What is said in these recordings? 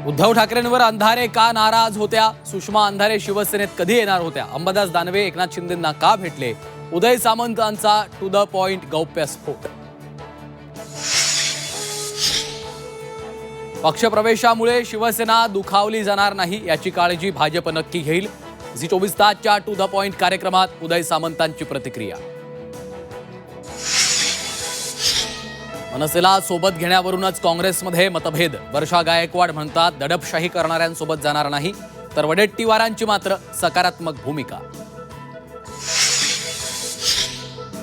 उद्धव ठाकरेंवर अंधारे का नाराज होत्या? सुषमा अंधारे शिवसेनेत कधी येणार होत्या? अंबादास दानवे एकनाथ शिंदेंना का भेटले? उदय सामंतांचा टू द पॉइंट गौप्यस्फोट. पक्षप्रवेशामुळे शिवसेना दुखावली जाणार नाही याची काळजी भाजप नक्की घेईल. झी 24 तासच्या टू द पॉइंट कार्यक्रमात उदय सामंतांची प्रतिक्रिया. मनसेला सोबत घेण्यावरूनच काँग्रेसमध्ये मतभेद. वर्षा गायकवाड म्हणतात दडपशाही करणाऱ्यांसोबत जाणार नाही, तर वडेट्टीवारांची मात्र सकारात्मक भूमिका.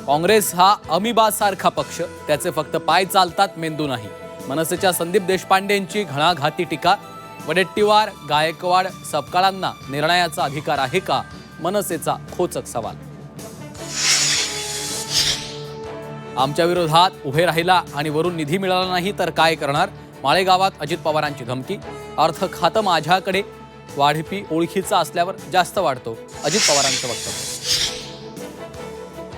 काँग्रेस हा अमिबासारखा पक्ष, त्याचे फक्त पाय चालतात, मेंदू नाही. मनसेच्या संदीप देशपांडेंची घणाघाती टीका. वडेट्टीवार गायकवाड सपकाळांना निर्णयाचा अधिकार आहे का? मनसेचा खोचक सवाल. आमच्या विरोधात उभे राहिला आणि वरून निधी मिळाला नाही तर काय करणार? माळेगावात अजित पवारांची धमकी. अर्थ खातं माझ्याकडे वाढपी ओळखीचा असल्यावर जास्त वाढतो, अजित पवारांचं वक्तव्य.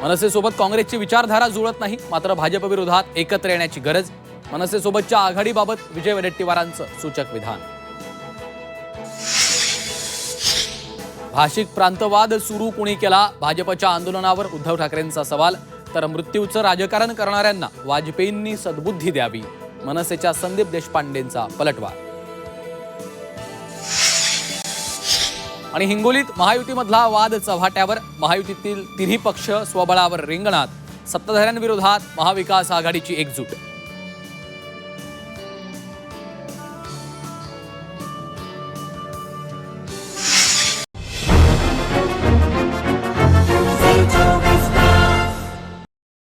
मनसेसोबत काँग्रेसची विचारधारा जुळत नाही, मात्र भाजप विरोधात एकत्र येण्याची गरज. मनसेसोबतच्या आघाडीबाबत विजय वडेट्टीवारांचं सूचक विधान. भाषिक प्रांतवाद सुरू कुणी केला? भाजपच्या आंदोलनावर उद्धव ठाकरेंचा सवाल. तर मृत्यूचं राजकारण करणाऱ्यांना वाजपेयींनी सद्बुद्धी द्यावी, मनसेच्या संदीप देशपांडेंचा पलटवार. आणि हिंगोलीत महायुतीमधला वाद चव्हाट्यावर. महायुतीतील तिन्ही पक्ष स्वबळावर रिंगणात. सत्ताधाऱ्यांविरोधात महाविकास आघाडीची एकजूट.